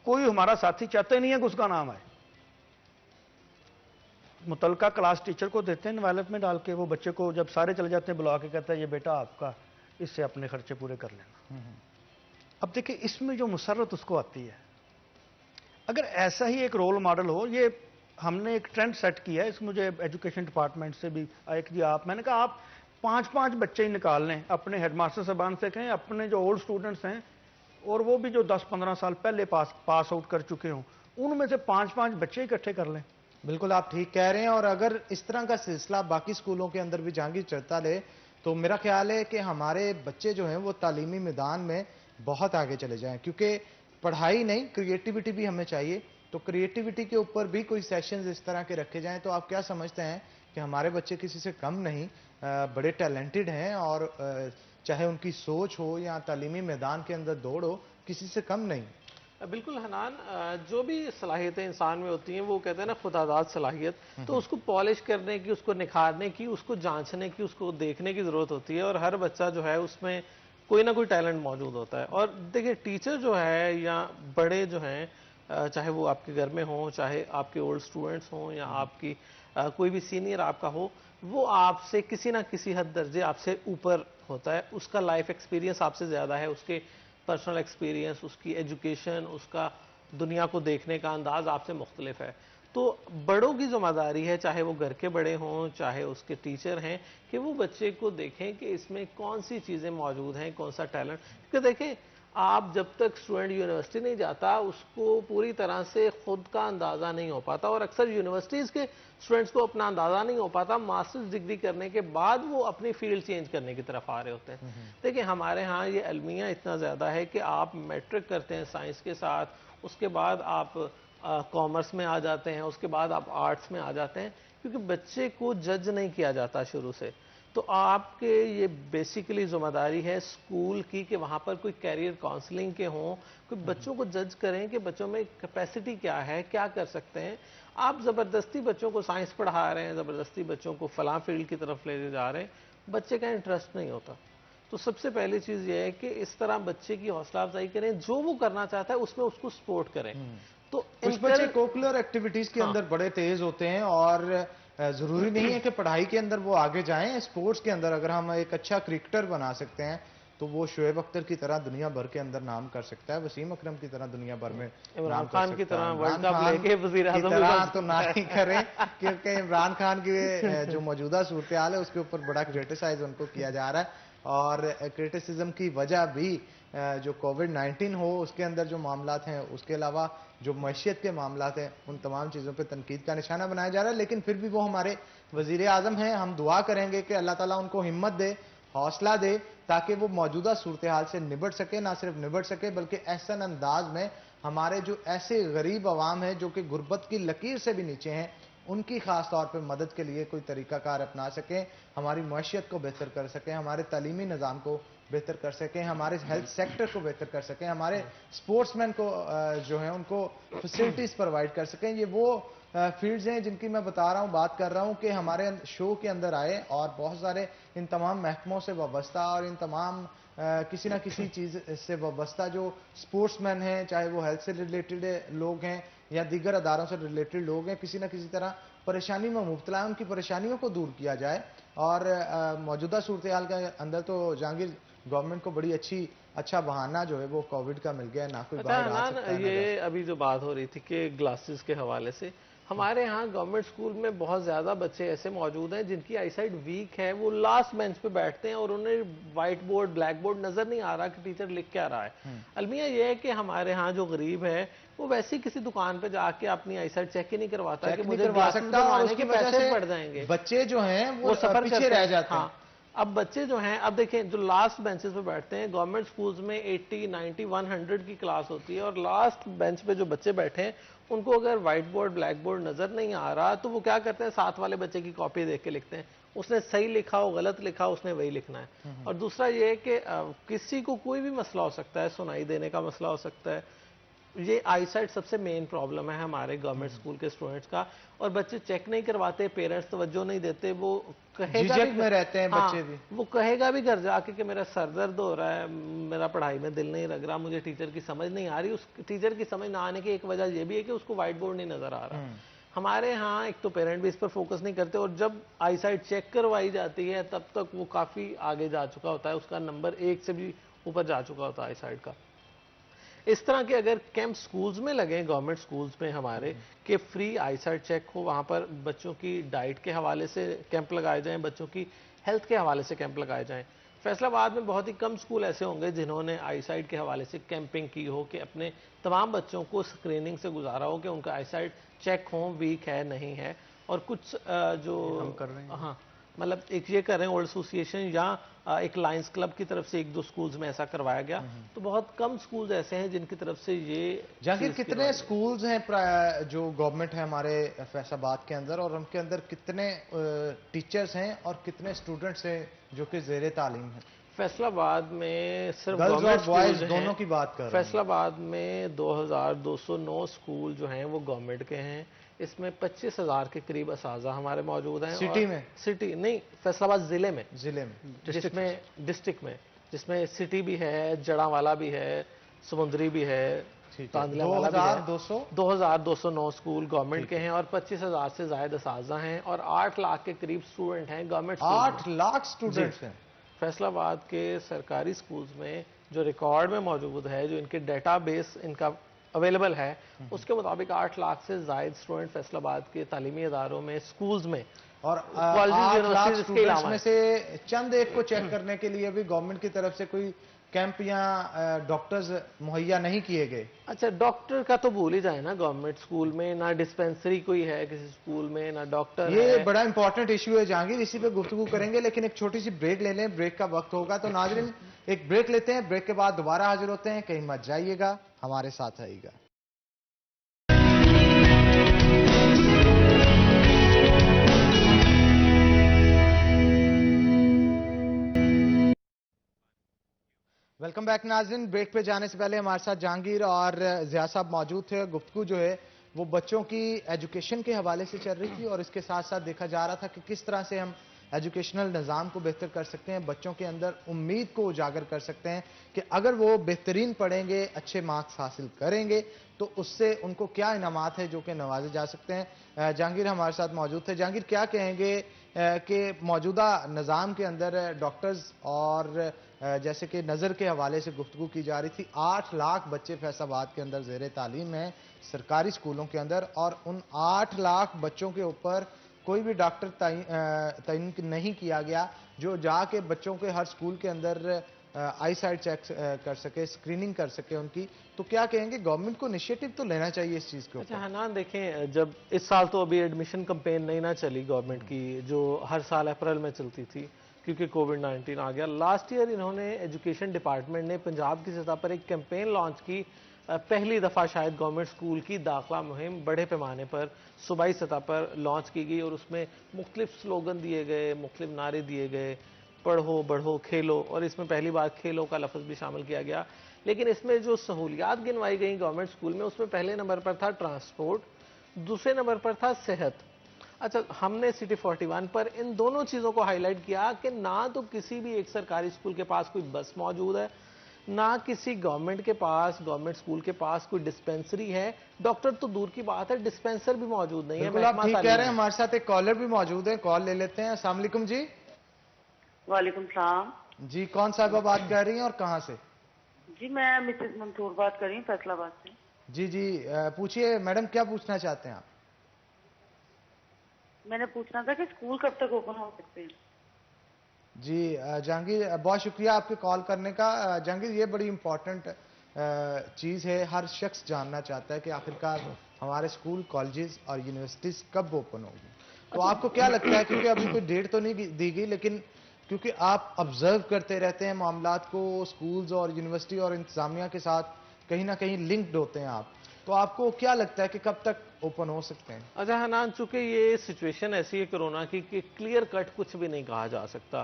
کوئی ہمارا ساتھی چاہتے نہیں ہے کہ اس کا نام آئے. متعلقہ کلاس ٹیچر کو دیتے ہیں انویلپ میں ڈال کے, وہ بچے کو جب سارے چلے جاتے ہیں بلا کے کہتا ہے یہ بیٹا آپ کا, اس سے اپنے خرچے پورے کر لینا. اب دیکھیں اس میں جو مسرت اس کو آتی ہے, اگر ایسا ہی ایک رول ماڈل ہو. یہ ہم نے ایک ٹرینڈ سیٹ کیا ہے, اس مجھے ایجوکیشن ڈپارٹمنٹ سے بھی ایک دیا آپ, میں نے کہا آپ 5 بچے ہی نکال لیں اپنے ہیڈ ماسٹر صاحبان سے کہیں, اپنے جو اولڈ سٹوڈنٹس ہیں اور وہ بھی جو 10-15 سال پہلے پاس آؤٹ کر چکے ہوں, ان میں سے 5 بچے اکٹھے کر لیں. بالکل آپ ٹھیک کہہ رہے ہیں. اور اگر اس طرح کا سلسلہ باقی اسکولوں کے اندر بھی جہانگیر چلتا رہے تو میرا خیال ہے کہ ہمارے بچے جو ہیں وہ تعلیمی میدان میں بہت آگے چلے جائیں, کیونکہ پڑھائی نہیں کریٹیوٹی بھی ہمیں چاہیے. تو کریٹیوٹی کے اوپر بھی کوئی سیشنز اس طرح کے رکھے جائیں. تو آپ کیا سمجھتے ہیں کہ ہمارے بچے کسی سے کم نہیں, بڑے ٹیلنٹڈ ہیں, اور چاہے ان کی سوچ ہو یا تعلیمی میدان کے اندر دوڑ ہو, کسی سے کم نہیں. بالکل حنان, جو بھی صلاحیتیں انسان میں ہوتی ہیں وہ کہتے ہیں نا خداداد صلاحیت, تو اس کو پالش کرنے کی, اس کو نکھارنے کی, اس کو جانچنے کی, اس کو دیکھنے کی ضرورت ہوتی ہے. اور ہر بچہ جو ہے اس میں کوئی نہ کوئی ٹیلنٹ موجود ہوتا ہے. اور دیکھیں ٹیچر جو ہے یا بڑے جو ہیں, چاہے وہ آپ کے گھر میں ہوں, چاہے آپ کے اولڈ سٹوڈنٹس ہوں, یا آپ کی کوئی بھی سینئر آپ کا ہو, وہ آپ سے کسی نہ کسی حد درجے آپ سے اوپر ہوتا ہے. اس کا لائف ایکسپیرینس آپ سے زیادہ ہے, اس کے پرسنل ایکسپیرینس, اس کی ایجوکیشن, اس کا دنیا کو دیکھنے کا انداز آپ سے مختلف ہے. تو بڑوں کی ذمہ داری ہے, چاہے وہ گھر کے بڑے ہوں, چاہے اس کے ٹیچر ہیں, کہ وہ بچے کو دیکھیں کہ اس میں کون سی چیزیں موجود ہیں, کون سا ٹیلنٹ. کیونکہ دیکھیں آپ جب تک اسٹوڈنٹ یونیورسٹی نہیں جاتا اس کو پوری طرح سے خود کا اندازہ نہیں ہو پاتا. اور اکثر یونیورسٹیز کے اسٹوڈنٹس کو اپنا اندازہ نہیں ہو پاتا, ماسٹرز ڈگری کرنے کے بعد وہ اپنی فیلڈ چینج کرنے کی طرف آ رہے ہوتے ہیں. دیکھیں ہمارے ہاں یہ المیہ اتنا زیادہ ہے کہ آپ میٹرک کرتے ہیں سائنس کے ساتھ, اس کے بعد آپ کامرس میں آ جاتے ہیں, اس کے بعد آپ آرٹس میں آ جاتے ہیں, کیونکہ بچے کو جج نہیں کیا جاتا شروع سے. تو آپ کے یہ بیسیکلی ذمہ داری ہے اسکول کی کہ وہاں پر کوئی کیریئر کاؤنسلنگ کے ہوں, کوئی بچوں کو جج کریں کہ بچوں میں کیپیسٹی کیا ہے, کیا کر سکتے ہیں. آپ زبردستی بچوں کو سائنس پڑھا رہے ہیں, زبردستی بچوں کو فلاں فیلڈ کی طرف لے جا رہے ہیں, بچے کا انٹرسٹ نہیں ہوتا. تو سب سے پہلی چیز یہ ہے کہ اس طرح بچے کی حوصلہ افزائی کریں, جو وہ کرنا چاہتا ہے اس میں اس کو سپورٹ کریں. تو کچھ بچے کوکولر ایکٹیویٹیز کے اندر بڑے تیز ہوتے ہیں, اور ضروری نہیں ہے کہ پڑھائی کے اندر وہ آگے جائیں. اسپورٹس کے اندر اگر ہم ایک اچھا کرکٹر بنا سکتے ہیں تو وہ شعیب اختر کی طرح دنیا بھر کے اندر نام کر سکتا ہے, وسیم اکرم کی طرح دنیا بھر میں عمران خان کی طرح ورلڈ کپ لے کے وزیر اعظم تو نہ ہی کریں, کیونکہ عمران خان کی جو موجودہ صورتحال ہے اس کے اوپر بڑا کرٹیسائز ان کو کیا جا رہا ہے. اور کرٹیسزم کی وجہ بھی جو کووڈ-19 ہو اس کے اندر جو معاملات ہیں, اس کے علاوہ جو معیشت کے معاملات ہیں, ان تمام چیزوں پہ تنقید کا نشانہ بنایا جا رہا ہے. لیکن پھر بھی وہ ہمارے وزیر اعظم ہیں, ہم دعا کریں گے کہ اللہ تعالیٰ ان کو ہمت دے, حوصلہ دے, تاکہ وہ موجودہ صورتحال سے نبٹ سکے. نہ صرف نبٹ سکے بلکہ احسن انداز میں ہمارے جو ایسے غریب عوام ہیں جو کہ غربت کی لکیر سے بھی نیچے ہیں, ان کی خاص طور پہ مدد کے لیے کوئی طریقہ کار اپنا سکیں, ہماری معیشت کو بہتر کر سکیں, ہمارے تعلیمی نظام کو بہتر کر سکیں, ہمارے ہیلتھ سیکٹر کو بہتر کر سکیں, ہمارے سپورٹس مین کو جو ہیں ان کو فیسلٹیز پرووائڈ کر سکیں. یہ وہ فیلڈز ہیں جن کی میں بتا رہا ہوں، بات کر رہا ہوں کہ ہمارے شو کے اندر آئے اور بہت سارے ان تمام محکموں سے وابستہ اور ان تمام کسی نہ کسی چیز سے وابستہ جو سپورٹس مین ہیں، چاہے وہ ہیلتھ سے ریلیٹڈ لوگ ہیں یا دیگر اداروں سے ریلیٹڈ لوگ ہیں، کسی نہ کسی طرح پریشانی میں مبتلا ہیں، ان کی پریشانیوں کو دور کیا جائے. اور موجودہ صورتحال کے اندر تو جہانگیر گورنمنٹ کو بڑی اچھا بہانہ جو ہے وہ کووڈ کا مل گیا، نہ کوئی باہر آ سکتا ہے. یہ ابھی جو بات ہو رہی تھی کہ گلاسز کے حوالے سے، ہمارے ہاں گورنمنٹ اسکول میں بہت زیادہ بچے ایسے موجود ہیں جن کی آئی سائٹ ویک ہے، وہ لاسٹ بینچ پہ بیٹھتے ہیں اور انہیں وائٹ بورڈ بلیک بورڈ نظر نہیں آ رہا کہ ٹیچر لکھ کیا رہا ہے. المیہ یہ ہے کہ ہمارے ہاں جو غریب ہے وہ ویسے کسی دکان پہ جا کے اپنی آئی سائٹ چیک ہی نہیں کرواتا کہ مجھے گلاسز بنوانے کے پیسے پڑ جائیں گے. بچے جو ہیں وہ سفر پیچھے رہ جاتے ہیں. اب بچے جو ہیں، اب دیکھیں جو لاسٹ بینچز پہ بیٹھتے ہیں، گورنمنٹ سکولز میں 80 90 100 کی کلاس ہوتی ہے اور لاسٹ بینچ پہ جو بچے بیٹھے ہیں ان کو اگر وائٹ بورڈ بلیک بورڈ نظر نہیں آ رہا تو وہ کیا کرتے ہیں، ساتھ والے بچے کی کاپی دیکھ کے لکھتے ہیں. اس نے صحیح لکھا ہو غلط لکھا اس نے وہی لکھنا ہے. اور دوسرا یہ ہے کہ کسی کو کوئی بھی مسئلہ ہو سکتا ہے، سنائی دینے کا مسئلہ ہو سکتا ہے. یہ آئی سائٹ سب سے مین پرابلم ہے ہمارے گورنمنٹ اسکول کے اسٹوڈنٹس کا، اور بچے چیک نہیں کرواتے، پیرنٹس توجہ نہیں دیتے، وہ کہے گا جھجک میں رہتے ہیں بچے بھی. وہ کہے گا بھی گھر جا کے کہ میرا سر درد ہو رہا ہے، میرا پڑھائی میں دل نہیں لگ رہا، مجھے ٹیچر کی سمجھ نہیں آ رہی. اس ٹیچر کی سمجھ نہ آنے کی ایک وجہ یہ بھی ہے کہ اس کو وائٹ بورڈ نہیں نظر آ رہا. ہمارے ہاں ایک تو پیرنٹ بھی اس پر فوکس نہیں کرتے، اور جب آئی سائٹ چیک کروائی جاتی ہے تب تک وہ کافی آگے جا چکا ہوتا ہے، اس کا نمبر 1 سے بھی اوپر جا چکا ہوتا ہے آئی سائٹ کا. اس طرح کے اگر کیمپ سکولز میں لگیں، گورنمنٹ سکولز میں ہمارے، کہ فری آئی سائٹ چیک ہو، وہاں پر بچوں کی ڈائٹ کے حوالے سے کیمپ لگائے جائیں، بچوں کی ہیلتھ کے حوالے سے کیمپ لگائے جائیں. فیصل آباد میں بہت ہی کم سکول ایسے ہوں گے جنہوں نے آئی سائٹ کے حوالے سے کیمپنگ کی ہو، کہ اپنے تمام بچوں کو اسکریننگ سے گزارا ہو کہ ان کا آئی سائٹ چیک ہوں، ویک ہے نہیں ہے. اور کچھ جو ہم کر رہے ہیں، ہاں مطلب ایک یہ کر رہے ہیں اولڈ ایسوسیشن یا ایک لائنز کلب کی طرف سے 1-2 سکولز میں ایسا کروایا گیا. تو بہت کم سکولز ایسے ہیں جن کی طرف سے یہ جہانگیر کتنے سکولز ہیں جو گورنمنٹ ہے ہمارے فیصل آباد کے اندر، اور ان کے اندر کتنے ٹیچرز ہیں اور کتنے اسٹوڈنٹس ہیں جو کہ زیر تعلیم ہیں؟ فیصل آباد میں صرف گرلز اور بوائز دونوں کی بات کر رہا ہوں. فیصل آباد میں 2209 سکول جو ہیں وہ گورنمنٹ کے ہیں. اس میں 25,000 کے قریب اساتذہ ہمارے موجود ہیں. سٹی میں؟ سٹی نہیں، فیصل آباد ضلع میں، ڈسٹرکٹ میں جس میں سٹی بھی ہے، جڑاں والا بھی ہے، سمندری بھی ہے، تاندلہ والا بھی ہے. 2209 سکول گورنمنٹ کے ہیں اور 25,000 سے زائد اساتذہ ہیں اور 8 لاکھ کے قریب سٹوڈنٹ ہیں گورنمنٹ. 8 لاکھ سٹوڈنٹس ہیں فیصل آباد کے سرکاری سکولز میں جو ریکارڈ میں موجود ہے، جو ان کے ڈیٹا بیس ان کا اویلیبل ہے، اس کے مطابق 8 لاکھ سے زائد سٹوڈنٹ فیصل آباد کے تعلیمی اداروں میں، سکولز میں، اور 8 لاکھ سٹوڈنٹس میں سے چند ایک کو چیک کرنے کے لیے بھی گورنمنٹ کی طرف سے کوئی کیمپ یا ڈاکٹرز مہیا نہیں کیے گئے. اچھا ڈاکٹر کا تو بھول ہی جائے نا، گورنمنٹ سکول میں نہ ڈسپینسری کوئی ہے کسی سکول میں، نہ ڈاکٹر. یہ بڑا امپورٹنٹ ایشو ہے جہانگیر، اسی پہ گفتگو کریں گے، لیکن ایک چھوٹی سی بریک لے لیں. بریک کا وقت ہوگا تو ناظرین ایک بریک لیتے ہیں، بریک کے بعد دوبارہ حاضر ہوتے ہیں. کہیں مت جائیے گا، ہمارے ساتھ آئیے گا. ویلکم بیک ناظرین. بریک پہ جانے سے پہلے ہمارے ساتھ جہانگیر اور ضیاء صاحب موجود تھے. گفتگو جو ہے وہ بچوں کی ایجوکیشن کے حوالے سے چل رہی تھی اور اس کے ساتھ ساتھ دیکھا جا رہا تھا کہ کس طرح سے ہم ایجوکیشنل نظام کو بہتر کر سکتے ہیں، بچوں کے اندر امید کو اجاگر کر سکتے ہیں کہ اگر وہ بہترین پڑھیں گے، اچھے مارکس حاصل کریں گے تو اس سے ان کو کیا انعامات ہیں جو کہ نوازے جا سکتے ہیں. جہانگیر ہمارے ساتھ موجود تھے. جہانگیر کیا کہیں گے کہ موجودہ نظام کے اندر ڈاکٹرز اور جیسے کہ نظر کے حوالے سے گفتگو کی جا رہی تھی، 8 لاکھ بچے فیصل آباد کے اندر زیر تعلیم ہیں سرکاری سکولوں کے اندر، اور ان 8 لاکھ بچوں کے اوپر کوئی بھی ڈاکٹر تعین نہیں کیا گیا جو جا کے بچوں کے ہر سکول کے اندر آئی سائٹ چیک کر سکے، اسکریننگ کر سکے ان کی. تو کیا کہیں گے گورنمنٹ کو انیشیٹو تو لینا چاہیے اس چیز کے اوپر؟ اچھا حنان دیکھیں، جب اس سال تو ابھی ایڈمیشن کمپین نہیں نہ چلی گورنمنٹ کی، جو ہر سال اپریل میں چلتی تھی کیونکہ کووڈ-19 آ گیا. لاسٹ ایئر انہوں نے ایجوکیشن ڈپارٹمنٹ نے پنجاب کی سطح پر ایک کیمپین لانچ کی. پہلی دفعہ شاید گورنمنٹ سکول کی داخلہ مہم بڑے پیمانے پر صوبائی سطح پر لانچ کی گئی اور اس میں مختلف سلوگن دیے گئے، مختلف نعرے دیے گئے، پڑھو بڑھو کھیلو، اور اس میں پہلی بار کھیلو کا لفظ بھی شامل کیا گیا. لیکن اس میں جو سہولیات گنوائی گئیں گورنمنٹ سکول میں، اس میں پہلے نمبر پر تھا ٹرانسپورٹ، دوسرے نمبر پر تھا صحت. اچھا ہم نے سٹی 41 پر ان دونوں چیزوں کو ہائی لائٹ کیا کہ نہ تو کسی بھی ایک سرکاری اسکول کے پاس کوئی بس موجود ہے, نہ کسی گورنمنٹ کے پاس, گورنمنٹ اسکول کے پاس کوئی ڈسپینسری ہے. ڈاکٹر تو دور کی بات ہے, ڈسپینسر بھی موجود نہیں ہے. بالکل آپ ٹھیک کہہ رہے ہیں. ہمارے ساتھ ایک کالر بھی موجود ہے, کال لے لیتے ہیں. السلام علیکم جی. وعلیکم السلام جی کون صاحبہ بات کر رہی ہیں اور کہاں سے؟ جی میں مسز منصور بات کر رہی ہوں فیصل آباد سے. جی جی پوچھیے میڈم, کیا پوچھنا چاہتے ہیں آپ؟ میں نے پوچھنا تھا کہ اسکول کب تک اوپن ہو سکتے ہیں؟ جی جہانگیر بہت شکریہ آپ کے کال کرنے کا. جہانگیر یہ بڑی امپورٹنٹ چیز ہے, ہر شخص جاننا چاہتا ہے کہ آخرکار ہمارے اسکول, کالجز اور یونیورسٹیز کب اوپن ہوگی. تو آپ کو کیا لگتا ہے, کیونکہ ابھی کوئی ڈیٹ تو نہیں دی گئی, لیکن کیونکہ آپ آبزرو کرتے رہتے ہیں معاملات کو, اسکولز اور یونیورسٹی اور انتظامیہ کے ساتھ کہیں نہ کہیں لنکڈ ہوتے ہیں آپ, تو آپ کو کیا لگتا ہے کہ کب تک اوپن ہو سکتے ہیں؟ اچھا حنان, چونکہ یہ سچویشن ایسی ہے کورونا کی کہ کلیئر کٹ کچھ بھی نہیں کہا جا سکتا.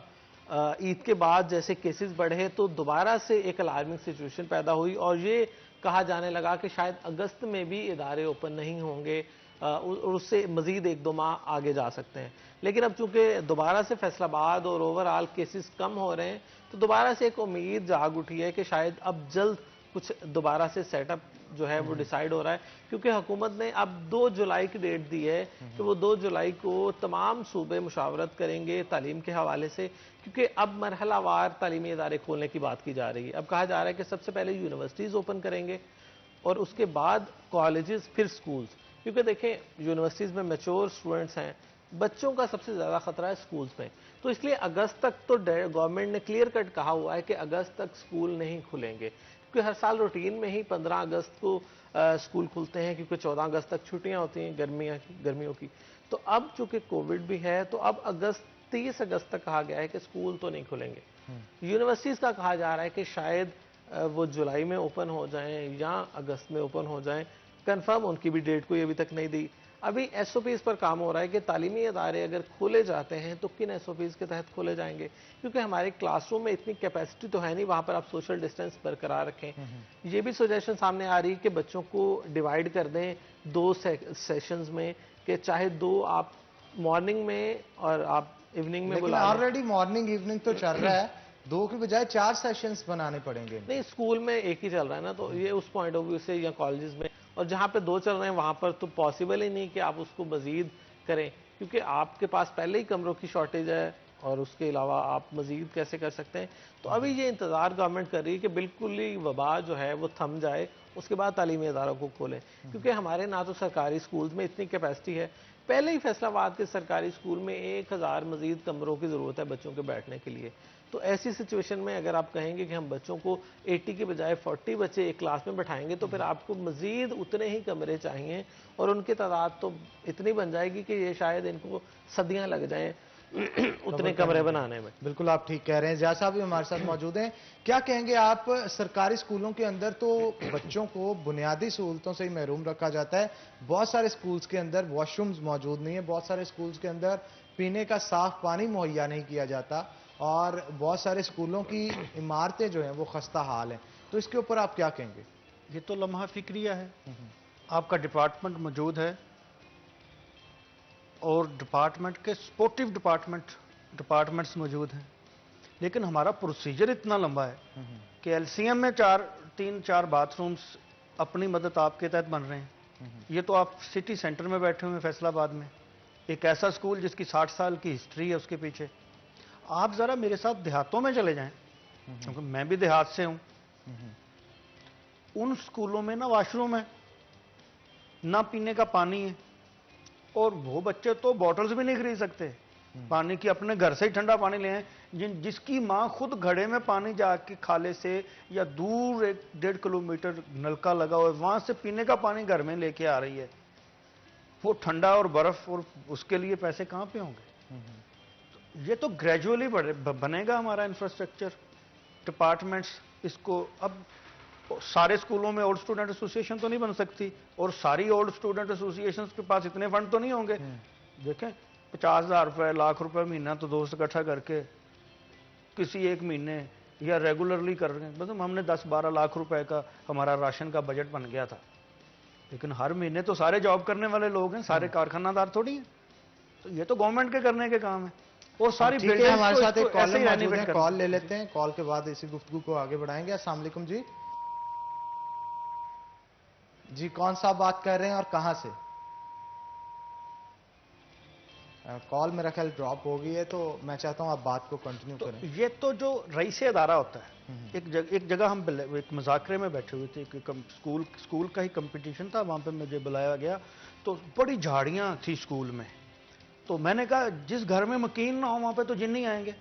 عید کے بعد جیسے کیسز بڑھے تو دوبارہ سے ایک الارمنگ سچویشن پیدا ہوئی اور یہ کہا جانے لگا کہ شاید اگست میں بھی ادارے اوپن نہیں ہوں گے اور اس سے مزید 1-2 ماہ آگے جا سکتے ہیں. لیکن اب چونکہ دوبارہ سے فیصل آباد اور اوورآل کیسز کم ہو رہے ہیں تو دوبارہ سے ایک امید جاگ اٹھی ہے کہ شاید اب جلد کچھ دوبارہ سے سیٹ اپ جو ہے وہ ڈیسائیڈ ہو رہا ہے, کیونکہ حکومت نے اب 2 جولائی کی ڈیٹ دی ہے کہ وہ 2 جولائی کو تمام صوبے مشاورت کریں گے تعلیم کے حوالے سے, کیونکہ اب مرحلہ وار تعلیمی ادارے کھولنے کی بات کی جا رہی ہے. اب کہا جا رہا ہے کہ سب سے پہلے یونیورسٹیز اوپن کریں گے اور اس کے بعد کالجز, پھر سکولز, کیونکہ دیکھیں یونیورسٹیز میں میچور سٹوڈنٹس ہیں, بچوں کا سب سے زیادہ خطرہ ہے سکولز میں. تو اس لیے اگست تک تو گورنمنٹ نے کلیئر کٹ کہا ہوا ہے کہ اگست تک سکول نہیں کھلیں گے, کیونکہ ہر سال روٹین میں ہی 15 اگست کو سکول کھلتے ہیں, کیونکہ 14 اگست تک چھٹیاں ہوتی ہیں گرمیوں کی. تو اب چونکہ کووڈ بھی ہے تو اب 30 اگست تک کہا گیا ہے کہ سکول تو نہیں کھلیں گے. یونیورسٹیز کا کہا جا رہا ہے کہ شاید وہ جولائی میں اوپن ہو جائیں یا اگست میں اوپن ہو جائیں, کنفرم ان کی بھی ڈیٹ کوئی ابھی تک نہیں دی. ابھی ایس او پیز پر کام ہو رہا ہے کہ تعلیمی ادارے اگر کھولے جاتے ہیں تو کن ایس او پیز کے تحت کھولے جائیں گے, کیونکہ ہمارے کلاس روم میں اتنی کیپیسٹی تو ہے نہیں, وہاں پر آپ سوشل ڈسٹینس برقرار رکھیں. یہ بھی سجیشن سامنے آ رہی کہ بچوں کو ڈیوائیڈ کر دیں 2 سیشنز میں, کہ چاہے 2 آپ مارننگ میں اور آپ ایوننگ میں لیکن آلریڈی مارننگ ایوننگ تو چل رہا ہے, 2 کی بجائے 4 سیشنز بنانے پڑیں گے. نہیں اسکول میں ایک ہی چل رہا ہے نا, تو یہ اس پوائنٹ آف ویو سے, یا کالجز میں, اور جہاں پہ 2 چل رہے ہیں وہاں پر تو پاسبل ہی نہیں کہ آپ اس کو مزید کریں, کیونکہ آپ کے پاس پہلے ہی کمروں کی شارٹیج ہے اور اس کے علاوہ آپ مزید کیسے کر سکتے ہیں. تو ابھی یہ انتظار گورنمنٹ کر رہی ہے کہ بالکل ہی وبا جو ہے وہ تھم جائے, اس کے بعد تعلیمی اداروں کو کھولیں, کیونکہ ہمارے نہ تو سرکاری اسکولز میں اتنی کیپیسٹی ہے. پہلے ہی فیصل آباد کے سرکاری اسکول میں 1000 مزید کمروں کی ضرورت ہے بچوں کے بیٹھنے کے لیے. تو ایسی سچویشن میں اگر آپ کہیں گے کہ ہم بچوں کو 80 کی بجائے 40 بچے ایک کلاس میں بٹھائیں گے تو پھر آپ کو مزید اتنے ہی کمرے چاہیے, اور ان کی تعداد تو اتنی بن جائے گی کہ یہ شاید ان کو صدیاں لگ جائیں اتنے کمرے بنانے میں. بالکل آپ ٹھیک کہہ رہے ہیں. ضیاء صاحب بھی ہمارے ساتھ موجود ہیں. کیا کہیں گے آپ, سرکاری اسکولوں کے اندر تو بچوں کو بنیادی سہولتوں سے ہی محروم رکھا جاتا ہے, بہت سارے اسکولز کے اندر واش رومز موجود نہیں ہیں, بہت سارے اسکولز کے اندر پینے کا صاف پانی مہیا نہیں کیا جاتا, اور بہت سارے اسکولوں کی عمارتیں جو ہیں وہ خستہ حال ہیں, تو اس کے اوپر آپ کیا کہیں گے؟ یہ تو لمحہ فکریہ ہے. آپ کا ڈپارٹمنٹ موجود ہے اور ڈپارٹمنٹ کے سپورٹیو ڈپارٹمنٹس موجود ہیں, لیکن ہمارا پروسیجر اتنا لمبا ہے کہ ایل سی ایم میں 3-4 باتھ رومز اپنی مدد آپ کے تحت بن رہے ہیں. یہ تو آپ سٹی سینٹر میں بیٹھے ہوئے ہیں فیصل آباد میں, ایک ایسا اسکول جس کی 60 سال کی ہسٹری ہے اس کے پیچھے. آپ ذرا میرے ساتھ دیہاتوں میں چلے جائیں, کیونکہ میں بھی دیہات سے ہوں. ان اسکولوں میں نہ واش روم ہے, نہ پینے کا پانی ہے, اور وہ بچے تو بوٹلز بھی نہیں خرید سکتے پانی کی, اپنے گھر سے ہی ٹھنڈا پانی لے ہیں, جس کی ماں خود گھڑے میں پانی جا کے کھالے سے یا دور 1.5 کلومیٹر نلکا لگا ہوا ہے وہاں سے پینے کا پانی گھر میں لے کے آ رہی ہے, وہ ٹھنڈا اور برف, اور اس کے لیے پیسے کہاں پہ ہوں گے؟ یہ تو گریجولی بنے گا ہمارا انفراسٹرکچر. ڈپارٹمنٹس اس کو, اب سارے اسکولوں میں اولڈ اسٹوڈنٹ ایسوسیشن تو نہیں بن سکتی, اور ساری اولڈ اسٹوڈنٹ ایسوسیشن کے پاس اتنے فنڈ تو نہیں ہوں گے. دیکھیں 50,000 روپے, 1,00,000 روپے مہینہ تو دوست اکٹھا کر کے کسی ایک مہینے یا ریگولرلی کر رہے ہیں. بس ہم نے 10-12 لاکھ روپے کا ہمارا راشن کا بجٹ بن گیا تھا. لیکن ہر مہینے تو سارے جاب کرنے والے لوگ ہیں, سارے کارخانہ دار تھوڑی ہیں. تو یہ تو گورنمنٹ کے کرنے کے کام ہے. اور ساری ٹھیک ہے, ہمارے ساتھ ایک کالر موجود رینویٹ ہیں, کرنا. کال لے لیتے ہیں, کال کے بعد اسی گفتگو کو آگے بڑھائیں گے. السلام علیکم جی. جی کون صاحب بات کر رہے ہیں اور کہاں سے؟ کال میرا خیال ڈراپ ہو گئی ہے, تو میں چاہتا ہوں آپ بات کو کنٹینیو تو کریں. یہ تو جو رئیس ادارہ ہوتا ہے, ایک جگہ ہم ایک مذاکرے میں بیٹھے ہوئے تھے, اسکول کا ہی کمپٹیشن تھا, وہاں پہ مجھے بلایا گیا. تو بڑی جھاڑیاں تھی اسکول میں. تو میں نے کہا جس گھر میں مکین نہ ہو وہاں پہ تو جن نہیں آئیں گے.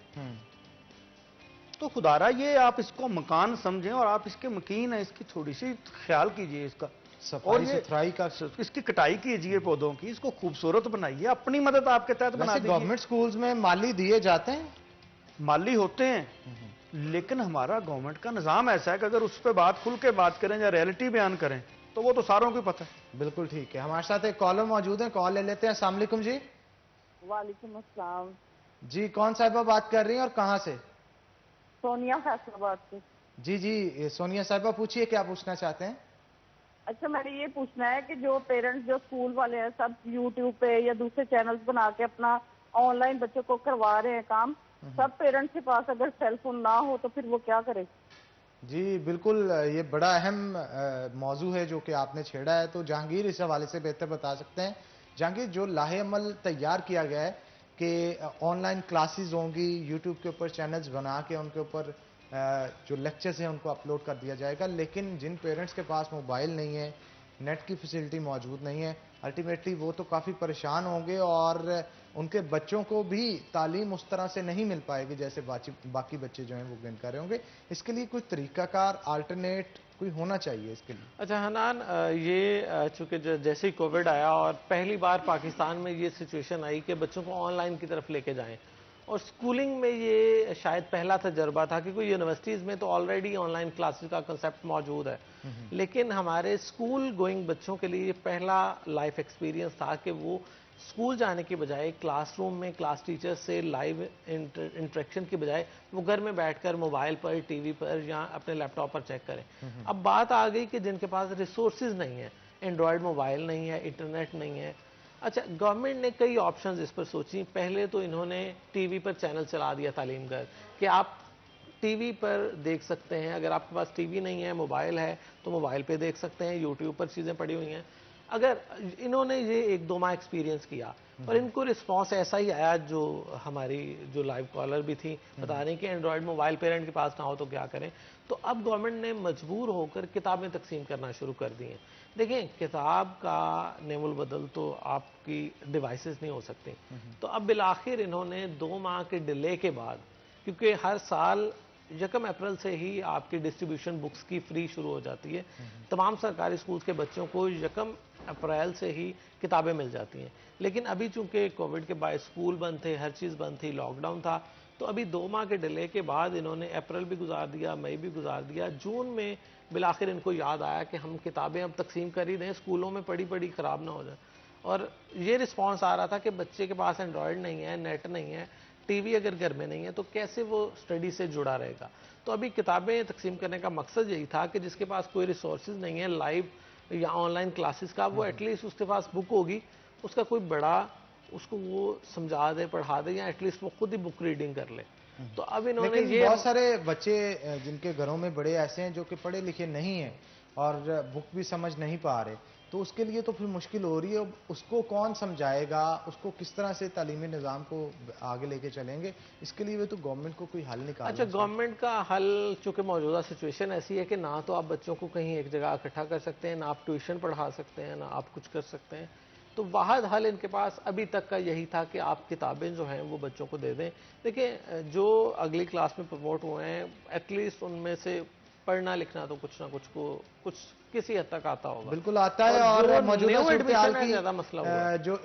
تو خدا را یہ آپ اس کو مکان سمجھیں, اور آپ اس کے مکین ہیں, اس کی تھوڑی سی خیال کیجئے اس کا, صفائی ستھرائی کا. اس کی کٹائی کیجئے پودوں کی, اس کو خوبصورت بنائیے, اپنی مدد آپ کے تحت بنا ویسے دیجئے. گورنمنٹ سکولز میں مالی دیے جاتے ہیں, مالی ہوتے ہیں, لیکن ہمارا گورنمنٹ کا نظام ایسا ہے کہ اگر اس پہ بات کھل کے بات کریں یا ریئلٹی بیان کریں تو وہ تو ساروں کو پتہ ہے. بالکل ٹھیک ہے. ہمارے ساتھ ایک کالر موجود ہیں, کال لے لیتے ہیں. السلام علیکم جی. وعلیکم السلام. جی کون صاحبہ بات کر رہی ہیں اور کہاں سے؟ سونیا فیصل آباد سے. جی جی سونیا صاحبہ پوچھیے کیا پوچھنا چاہتے ہیں. اچھا میں نے یہ پوچھنا ہے کہ جو پیرنٹس جو اسکول والے ہیں سب یوٹیوب پہ یا دوسرے چینلز بنا کے اپنا آن لائن بچوں کو کروا رہے ہیں کام, سب پیرنٹس کے پاس اگر سیل فون نہ ہو تو پھر وہ کیا کرے؟ جی بالکل, یہ بڑا اہم موضوع ہے جو کہ آپ نے چھیڑا ہے. تو جہانگیر اس حوالے سے بہتر بتا سکتے ہیں. جہانگیر, جو لاہے عمل تیار کیا گیا ہے کہ آن لائن کلاسز ہوں گی, یوٹیوب کے اوپر چینلز بنا کے ان کے اوپر جو لیکچرز ہیں ان کو اپلوڈ کر دیا جائے گا, لیکن جن پیرنٹس کے پاس موبائل نہیں ہے, نیٹ کی فیسلٹی موجود نہیں ہے, الٹیمیٹلی وہ تو کافی پریشان ہوں گے, اور ان کے بچوں کو بھی تعلیم اس طرح سے نہیں مل پائے گی جیسے باقی بچے جو ہیں وہ گین کر رہے ہوں گے. اس کے لیے کوئی طریقہ کار, آلٹرنیٹ کوئی ہونا چاہیے اس کے لیے. اچھا حنان, یہ چونکہ جیسے ہی کووڈ آیا اور پہلی بار پاکستان میں یہ سچویشن آئی کہ بچوں کو آن لائن کی طرف لے کے جائیں, اور سکولنگ میں یہ شاید پہلا تجربہ تھا, کیونکہ یونیورسٹیز میں تو آلریڈی آن لائن کلاسز کا کنسیپٹ موجود ہے, لیکن ہمارے اسکول گوئنگ بچوں کے لیے یہ پہلا لائف ایکسپیرینس تھا کہ وہ اسکول جانے کے بجائے کلاس روم میں کلاس ٹیچر سے لائیو انٹریکشن کی بجائے وہ گھر میں بیٹھ کر موبائل پر, ٹی وی پر یا اپنے لیپ ٹاپ پر چیک کریں. اب بات آ گئی کہ جن کے پاس ریسورسز نہیں ہیں, اینڈرائڈ موبائل نہیں ہے, انٹرنیٹ نہیں ہے. اچھا, گورنمنٹ نے کئی آپشنز اس پر سوچی. پہلے تو انہوں نے ٹی وی پر چینل چلا دیا تعلیم گھر کہ آپ ٹی وی پر دیکھ سکتے ہیں, اگر آپ کے پاس ٹی وی نہیں ہے, موبائل ہے تو موبائل پہ دیکھ سکتے ہیں, یوٹیوب پر چیزیں پڑی ہوئی ہیں. اگر انہوں نے یہ 1-2 ماہ ایکسپیرینس کیا اور ان کو رسپانس ایسا ہی آیا, جو ہماری جو لائیو کالر بھی تھی بتا رہی کہ اینڈرائڈ موبائل پیرنٹ کے پاس نہ ہو تو کیا کریں, تو اب گورنمنٹ نے مجبور ہو کر کتابیں تقسیم کرنا شروع کر دی ہیں. دیکھیں, کتاب کا نعم البدل تو آپ کی ڈیوائسز نہیں ہو سکتی. تو اب بالآخر انہوں نے 2 ماہ کے ڈیلے کے بعد, کیونکہ ہر سال 1 اپریل سے ہی آپ کی ڈسٹریبیوشن بکس کی فری شروع ہو جاتی ہے, تمام سرکاری اسکولز کے بچوں کو 1 اپریل سے ہی کتابیں مل جاتی ہیں. لیکن ابھی چونکہ کووڈ کے بعد اسکول بند تھے, ہر چیز بند تھی, لاک ڈاؤن تھا, تو ابھی 2 ماہ کے ڈیلے کے بعد انہوں نے اپریل بھی گزار دیا, مئی بھی گزار دیا, جون میں بالآخر ان کو یاد آیا کہ ہم کتابیں اب تقسیم کر ہی دیں, اسکولوں میں پڑی خراب نہ ہو جائے. اور یہ رسپانس آ رہا تھا کہ بچے کے پاس اینڈرائڈ نہیں ہے, نیٹ نہیں ہے, ٹی وی اگر گھر میں نہیں ہے تو کیسے وہ اسٹڈی سے جڑا رہے گا. تو ابھی کتابیں تقسیم کرنے کا مقصد یہی تھا کہ جس کے پاس کوئی ریسورسز نہیں ہے لائیو یا آن لائن کلاسز کا, وہ ایٹ لیسٹ اس کے پاس بک ہوگی, اس کا کوئی بڑا اس کو وہ سمجھا دے, پڑھا دے, یا ایٹ لیسٹ وہ خود ہی بک ریڈنگ کر لے. تو اب انہوں نے لیکن بہت سارے بچے جن کے گھروں میں بڑے ایسے ہیں جو کہ پڑھے لکھے نہیں ہیں اور بک بھی سمجھ نہیں پا رہے, تو اس کے لیے تو پھر مشکل ہو رہی ہے. اس کو کون سمجھائے گا, اس کو کس طرح سے تعلیمی نظام کو آگے لے کے چلیں گے, اس کے لیے تو گورنمنٹ کو کوئی حل نکالنا اچھا, چاہیے. گورنمنٹ کا حل, چونکہ موجودہ سچویشن ایسی ہے کہ نہ تو آپ بچوں کو کہیں ایک جگہ اکٹھا کر سکتے ہیں, نہ آپ ٹیوشن پڑھا سکتے ہیں, نہ آپ کچھ کر سکتے ہیں. تو واحد حل ان کے پاس ابھی تک کا یہی تھا کہ آپ کتابیں جو ہیں وہ بچوں کو دے دیں. دیکھیں, جو اگلی کلاس میں پروموٹ ہوئے ہیں ایٹ لیسٹ ان میں سے پڑھنا لکھنا تو کچھ نہ کچھ کسی حد تک آتا ہوگا. بالکل آتا ہے, اور موجودہ صورتحال کی زیادہ مسئلہ ہوا جو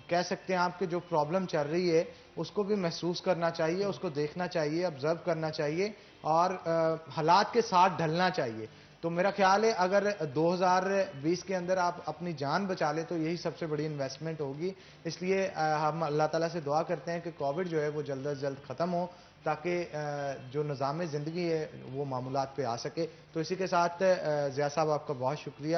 کہہ سکتے ہیں آپ کہ جو پرابلم چل رہی ہے اس کو بھی محسوس کرنا چاہیے, اس کو دیکھنا چاہیے, آبزرو کرنا چاہیے, اور حالات کے ساتھ ڈھلنا چاہیے. تو میرا خیال ہے اگر 2020 کے اندر آپ اپنی جان بچا لیں تو یہی سب سے بڑی انویسٹمنٹ ہوگی. اس لیے ہم اللہ تعالیٰ سے دعا کرتے ہیں کہ کووڈ جو ہے وہ جلد از جلد ختم ہو, تاکہ جو نظام زندگی ہے وہ معمولات پہ آ سکے. تو اسی کے ساتھ ضیاء صاحب آپ کا بہت شکریہ,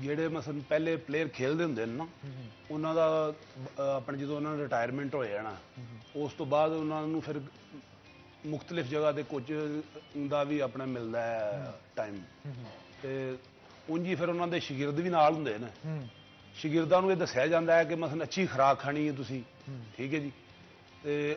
ਜਿਹੜੇ ਮਸਲ ਪਹਿਲੇ ਪਲੇਅਰ ਖੇਲਦੇ ਹੁੰਦੇ ਨੇ ਨਾ, ਉਹਨਾਂ ਦਾ ਆਪਣੇ ਜਦੋਂ ਉਹਨਾਂ ਦਾ ਰਿਟਾਇਰਮੈਂਟ ਹੋ ਜਾਣਾ ਉਸ ਤੋਂ ਬਾਅਦ ਉਹਨਾਂ ਨੂੰ ਫਿਰ ਮੁxtਲਿਫ ਜਗ੍ਹਾ ਤੇ ਕੋਚ ਦਾ ਵੀ ਆਪਣਾ ਮਿਲਦਾ ਹੈ ਟਾਈਮ, ਤੇ ਉਂਝ ਫਿਰ ਉਹਨਾਂ ਦੇ ਸ਼ਾਗਿਰਦ ਵੀ ਨਾਲ ਹੁੰਦੇ ਨੇ। ਸ਼ਾਗਿਰਦਾਂ ਨੂੰ ਇਹ ਦੱਸਿਆ ਜਾਂਦਾ ਹੈ ਕਿ ਮਸਲ ਅੱਛੀ ਖੁਰਾਕ ਖਾਣੀ ਹੈ ਤੁਸੀਂ, ਠੀਕ ਹੈ ਜੀ, ਤੇ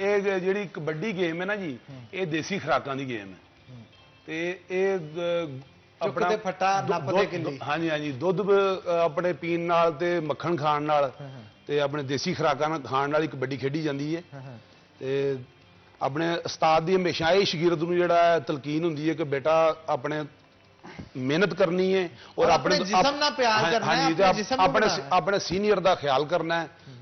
ਇਹ ਜਿਹੜੀ ਕਬੱਡੀ ਗੇਮ ਹੈ ਨਾ ਜੀ, ਇਹ ਦੇਸੀ ਖੁਰਾਕਾਂ ਦੀ ਗੇਮ ਹੈ ਤੇ ਇਹ ਚੁੱਕਦੇ ਫੱਟਾ, ਨੱਪਦੇ ਕਿੱਲੀ। ਹਾਂਜੀ ਹਾਂਜੀ, ਦੁੱਧ ਆਪਣੇ ਪੀਣ ਨਾਲ ਤੇ ਮੱਖਣ ਖਾਣ ਨਾਲ ਤੇ ਆਪਣੇ ਦੇਸੀ ਖੁਰਾਕਾਂ ਨਾਲ ਖਾਣ ਨਾਲ ਹੀ ਕਬੱਡੀ ਖੇਡੀ ਜਾਂਦੀ ਹੈ। ਤੇ ਆਪਣੇ ਉਸਤਾਦ ਦੀ ਹਮੇਸ਼ਾ ਇਹ ਸ਼ਾਗਿਰਦ ਨੂੰ ਜਿਹੜਾ ਹੈ ਤਲਕੀਨ ਹੁੰਦੀ ਹੈ ਕਿ ਬੇਟਾ ਆਪਣੇ ਮਿਹਨਤ ਕਰਨੀ ਹੈ ਔਰ ਆਪਣੇ ਜਿਸਮ ਨਾਲ ਪਿਆਰ ਕਰਨਾ ਹੈ, ਹਾਂਜੀ, ਆਪਣੇ ਜਿਸਮ ਨੂੰ ਆਪਣੇ ਬਣਾਉਣਾ ਹੈ। ਆਪਣੇ ਸੀਨੀਅਰ ਦਾ ਖਿਆਲ ਕਰਨਾ ਹੈ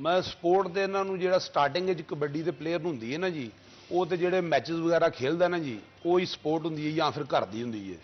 ਮੈਂ ਸਪੋਰਟ ਦੇ ਇਹਨਾਂ ਨੂੰ ਜਿਹੜਾ ਸਟਾਰਟਿੰਗ ਵਿੱਚ ਕਬੱਡੀ ਦੇ ਪਲੇਅਰ ਹੁੰਦੀ ਹੈ ਨਾ ਜੀ, ਉਹ ਤੇ ਜਿਹੜੇ ਮੈਚਸ ਵਗੈਰਾ ਖੇਲਦਾ ਨਾ ਜੀ, ਉਹ ਹੀ ਸਪੋਰਟ ਹੁੰਦੀ ਹੈ ਜਾਂ ਫਿਰ ਘਰ ਦੀ ਹੁੰਦੀ ਹੈ।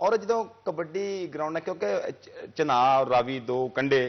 ਔਰ ਜਦੋਂ ਕਬੱਡੀ ਗਰਾਊਂਡ ਹੈ, ਕਿਉਂਕਿ ਚਨਾਬ ਰਾਵੀ ਦੋ ਕੰਡੇ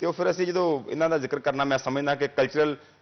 ਤੇ ਉਹ ਫਿਰ ਅਸੀਂ ਜਦੋਂ ਇਹਨਾਂ ਦਾ ਜ਼ਿਕਰ ਕਰਨਾ, ਮੈਂ ਸਮਝਦਾ ਕਿ ਕਲਚਰਲ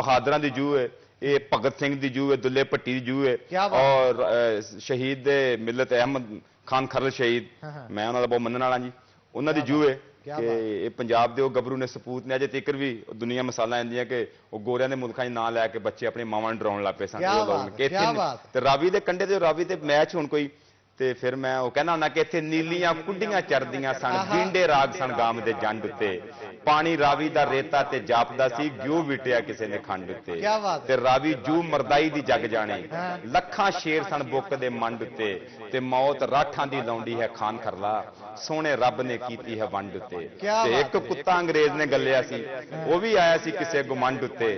ਬਹਾਦਰਾਂ ਦੀ ਜੂਹ ਹੈ, ਇਹ ਭਗਤ ਸਿੰਘ ਦੀ ਜੂਹ ਹੈ, ਦੁੱਲੇ ਭੱਟੀ ਦੀ ਜੂਹ ਕਿਆ ਹੈ, ਬਾਤ। ਔਰ ਸ਼ਹੀਦ ਮਿਲਤ ਅਹਿਮਦ ਖਾਨ ਖਰਲ ਸ਼ਹੀਦ, ਹਾਂ, ਹਾਂ। ਮੈਂ ਉਹਨਾਂ ਦਾ ਬਹੁਤ ਮੰਨਣ ਵਾਲਾ ਜੀ, ਉਹਨਾਂ ਦੀ ਜੂਹ ਹੈ ਕਿਆ ਕਿ ਬਾਤ। ਇਹ ਪੰਜਾਬ ਦੇ ਉਹ ਗੱਭਰੂ ਨੇ ਸਪੂਤ ਨੇ, ਅਜੇ ਤੀਕਰ ਵੀ ਦੁਨੀਆ ਮਸਾਲਾ ਆਉਂਦੀਆਂ ਕਿ ਉਹ ਗੋਰਿਆਂ ਦੇ ਮੁਲਕਾਂ 'ਚ ਨਾਂ ਲੈ ਕੇ ਬੱਚੇ ਆਪਣੀ ਮਾਵਾਂ ਨੂੰ ਡਰਾਉਣ ਲੱਗ ਪਏ ਸਨ। ਕਿਆ ਉਹ ਲੋਕ ਬਾਤ, ਕਿ ਕਿਆ ਬਾਤ। ਤੇ ਰਾਵੀ ਦੇ ਕੰਢੇ ਤੇ ਰਾਵੀ ਤੇ ਮੈਚ ਹੁਣ ਕੋਈ, ਤੇ ਫਿਰ ਮੈਂ ਉਹ ਕਹਿਣਾ ਹੁੰਦਾ ਕਿ ਇੱਥੇ ਨੀਲੀਆਂ ਕੁੱਡੀਆਂ ਚਰਦੀਆਂ ਸਨ, ਬੀਂਡੇ ਰਾਗ ਸਨ ਗਾਮ ਦੇ ਜੰਡ ਉੱਤੇ, ਪਾਣੀ ਰਾਵੀ ਦਾ ਰੇਤਾ ਤੇ ਜਾਪਦਾ ਸੀ, ਗਿਓ ਵਿਟਿਆ ਕਿਸੇ ਨੇ ਖੰਡ ਉੱਤੇ, ਕਿਆ ਬਾਤ ਹੈ। ਤੇ ਰਾਵੀ ਜੂ ਮਰਦਾਈ ਦੀ ਜਗ ਜਾਣੇ, ਹਾਂ। ਲੱਖਾਂ ਸ਼ੇਰ ਸਨ ਬੁੱਕ ਦੇ ਮੰਡ ਉੱਤੇ, ਤੇ ਮੌਤ ਰਾਠਾਂ ਦੀ ਲਾਉਂਦੀ ਹੈ ਖਾਨ ਖਰਲਾ, ਸੋਹਣੇ ਰੱਬ ਨੇ ਕੀਤੀ ਹੈ ਵੰਡ ਉੱਤੇ। ਕਿਆ ਤੇ ਬਾਤ ਇੱਕ ਕੁੱਤਾ ਅੰਗਰੇਜ਼ ਨੇ ਗੱਲਿਆ ਸੀ, ਉਹ ਵੀ ਆਇਆ ਸੀ ਕਿਸੇ ਗੁਮੰਡ ਉੱਤੇ,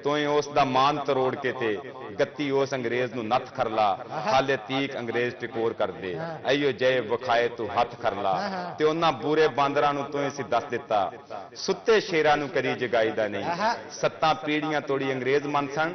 ਤੋਏ ਉਸ ਦਾ ਮਾਨ ਤਰੋੜ ਕੇ ਤੇ ਗੱਤੀ ਉਸ ਅੰਗਰੇਜ਼ ਨੂੰ ਨੱਥ ਖਰਲਾ, ਹਾਲੇ ਤੀਕ ਅੰਗਰੇਜ਼ ਟਿਕੋਰ ਕਰਦੇ, ਐਯੋ ਜੈ ਵਿਖਾਏ ਤੂੰ ਹੱਥ ਖਰਲਾ, ਤੇ ਉਹਨਾਂ ਬੂਰੇ ਬਾਂਦਰਾਂ ਨੂੰ ਤੂੰ ਸੀ ਦੱਸ ਦਿੱਤਾ, ਸੁੱਤੇ ਸ਼ੇਰਾਂ ਨੂੰ ਕਰੀ ਜਗਾਈਦਾ ਨਹੀਂ, ਸੱਤਾਂ ਪੀੜੀਆਂ ਤੋੜੀ ਅੰਗਰੇਜ਼ ਮਨ ਸਨ,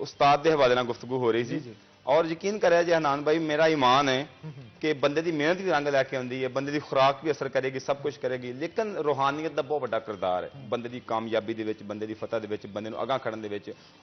ਉਸਤਾਦ ਦੇ ਹਵਾਲੇ ਨਾਲ ਗੁਫ਼ਤਗੂ ਹੋ ਰਹੀ ਸੀ, ਔਰ ਯਕੀਨ ਕਰਿਆ ਜੀ ਹਨਾਨ ਭਾਈ, ਮੇਰਾ ਈਮਾਨ ਹੈ ਕਿ ਬੰਦੇ ਦੀ ਮਿਹਨਤ ਵੀ ਰੰਗ ਲੈ ਕੇ ਆਉਂਦੀ ਹੈ, ਬੰਦੇ ਦੀ ਖੁਰਾਕ ਵੀ ਅਸਰ ਕਰੇਗੀ, ਸਭ ਕੁਝ ਕਰੇਗੀ, ਲੇਕਿਨ ਰੂਹਾਨੀਅਤ ਦਾ ਬਹੁਤ ਵੱਡਾ ਕਿਰਦਾਰ ਹੈ ਬੰਦੇ ਦੀ ਕਾਮਯਾਬੀ ਦੇ ਵਿੱਚ, ਬੰਦੇ ਦੀ ਫਤਹ ਦੇ ਵਿੱਚ, ਬੰਦੇ ਨੂੰ ਅਗਾਂਹ ਖੜਨ ਦੇ ਵਿੱਚ।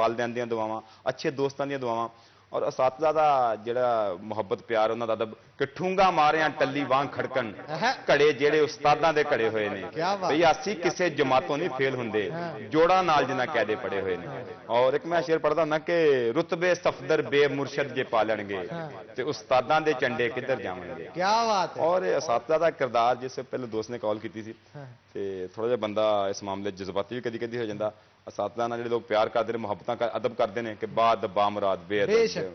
ਵਾਲਿਦੈਨ ਦੀਆਂ ਦੁਆਵਾਂ, ਅੱਛੇ ਦੋਸਤਾਂ ਦੀਆਂ ਦੁਆਵਾਂ ਔਰ ਅਸਾਤਜ਼ਾ ਦਾ ਜਿਹੜਾ ਮੁਹੱਬਤ ਪਿਆਰ ਉਹਨਾਂ ਦਾ ਅਦਬ ਕਿ ਠੂੰਗਾ ਮਾਰਿਆਂ ਟੱਲੀ ਵਾਂਗ ਖੜਕਣ ਘੜੇ ਜਿਹੜੇ ਉਸਤਾਦਾਂ ਦੇ ਘੜੇ ਹੋਏ ਨੇ ਭਈ ਅਸੀਂ ਕਿਸੇ ਜਮਾਤੋਂ ਨਹੀਂ ਫੇਲ ਹੁੰਦੇ, ਜੋੜਾਂ ਨਾਲ ਜਿਨ੍ਹਾਂ ਕਾਇਦੇ ਪੜੇ ਹੋਏ ਨੇ। ਔਰ ਇੱਕ ਮੈਂ ਸ਼ੇਰ ਪੜ੍ਹਦਾ ਹੁੰਦਾ ਕਿ ਰੁਤਬੇ ਸਫਦਰ ਬੇ ਮੁਰਸ਼ਦ ਜੇ ਪਾਲਣਗੇ ਤੇ ਉਸਤਾਦਾਂ ਦੇ ਝੰਡੇ ਕਿੱਧਰ ਜਾਵਣਗੇ। ਕੀ ਬਾਤ ਹੈ। ਔਰ ਅਸਾਤਜ਼ਾ ਦਾ ਕਿਰਦਾਰ, ਜਿਸ ਸੇ ਪਹਿਲੇ ਦੋਸਤ ਨੇ ਕਾਲ ਕੀਤੀ ਸੀ ਤੇ ਥੋੜਾ ਜਿਹਾ ਬੰਦਾ ਇਸ ਮਾਮਲੇ ਜਜ਼ਬਾਤੀ ਵੀ ਕਦੀ ਕਦੀ ਹੋ ਜਾਂਦਾ। ਅਸਾਤਜ਼ਾ ਨਾਲ ਜਿਹੜੇ ਲੋਕ ਪਿਆਰ ਕਰਦੇ ਨੇ, ਮੁਹੱਬਤਾਂ ਅਦਬ ਕਰਦੇ ਨੇ ਕਿ ਬਾਦ ਬਾਮਰਾਦ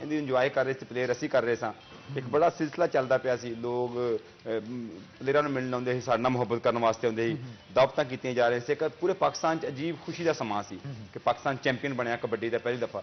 ਇਹਦੀ ਇੰਜੋਏ ਕਰ ਰਹੇ ਸੀ ਪਲੇਅਰ, ਅਸੀਂ ਕਰ ਰਹੇ ਸਾਂ। ਇੱਕ ਬੜਾ ਸਿਲਸਿਲਾ ਚੱਲਦਾ ਪਿਆ ਸੀ, ਲੋਕ ਪਲੇਅਰਾਂ ਨੂੰ ਮਿਲਣ ਆਉਂਦੇ ਸੀ, ਸਾਡੇ ਨਾਲ ਮੁਹੱਬਤ ਕਰਨ ਵਾਸਤੇ ਆਉਂਦੇ ਸੀ, ਦਾਵਤਾਂ ਕੀਤੀਆਂ ਜਾ ਰਹੀਆਂ ਸੀ। ਇੱਕ ਪੂਰੇ ਪਾਕਿਸਤਾਨ 'ਚ ਅਜੀਬ ਖੁਸ਼ੀ ਦਾ ਸਮਾਂ ਸੀ ਕਿ ਪਾਕਿਸਤਾਨ ਚੈਂਪੀਅਨ ਬਣਿਆ ਕਬੱਡੀ ਦਾ ਪਹਿਲੀ ਦਫਾ।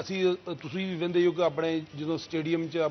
ਅਸੀਂ ਤੁਸੀਂ ਵੀ ਵੇਂਦੇ ਹੋ ਕਿ ਆਪਣੇ ਜਦੋਂ ਸਟੇਡੀਅਮ 'ਚ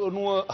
ਉਹਨੂੰ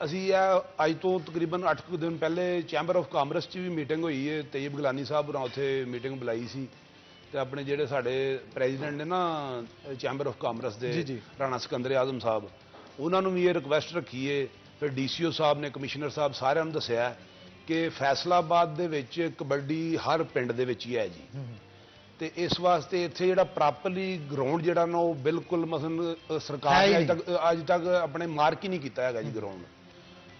ਅਸੀਂ ਅੱਜ ਤੋਂ ਤਕਰੀਬਨ 8 ਦਿਨ ਪਹਿਲੇ ਚੈਂਬਰ ਆਫ ਕਾਮਰਸ 'ਚ ਵੀ ਮੀਟਿੰਗ ਹੋਈ ਹੈ, ਤੈਯਬ ਗਲਾਨੀ ਸਾਹਿਬ ਹੋਰਾਂ ਉੱਥੇ ਮੀਟਿੰਗ ਬੁਲਾਈ ਸੀ, ਤੇ ਆਪਣੇ ਜਿਹੜੇ ਸਾਡੇ ਪ੍ਰੈਜ਼ੀਡੈਂਟ ਨੇ ਨਾ ਚੈਂਬਰ ਆਫ ਕਾਮਰਸ ਦੇ ਰਾਣਾ ਸਿਕੰਦਰ ਆਜ਼ਮ ਸਾਹਿਬ, ਉਹਨਾਂ ਨੂੰ ਵੀ ਇਹ ਰਿਕੁਐਸਟ ਰੱਖੀ ਹੈ, ਫਿਰ ਡੀਸੀਓ ਸਾਹਿਬ ਨੇ, ਕਮਿਸ਼ਨਰ ਸਾਹਿਬ ਸਾਰਿਆਂ ਨੂੰ ਦੱਸਿਆ ਕਿ ਫੈਸਲਾਬਾਦ ਦੇ ਵਿੱਚ ਕਬੱਡੀ ਹਰ ਪਿੰਡ ਦੇ ਵਿੱਚ ਹੀ ਹੈ ਜੀ, ਤੇ ਇਸ ਵਾਸਤੇ ਇੱਥੇ ਜਿਹੜਾ ਪ੍ਰੋਪਰਲੀ ਗਰਾਊਂਡ ਜਿਹੜਾ ਨਾ ਉਹ ਬਿਲਕੁਲ ਮਸਲਨ ਸਰਕਾਰ ਨੇ ਅੱਜ ਤੱਕ ਆਪਣੇ ਮਾਰਕ ਹੀ ਨਹੀਂ ਕੀਤਾ ਹੈਗਾ ਜੀ ਗਰਾਊਂਡ,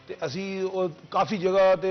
ਤੇ ਅਸੀਂ ਉਹ ਕਾਫੀ ਜਗ੍ਹਾ ਤੇ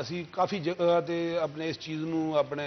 ਅਸੀਂ ਕਾਫੀ ਜਗ੍ਹਾ ਤੇ ਆਪਣੇ ਇਸ ਚੀਜ਼ ਨੂੰ ਆਪਣੇ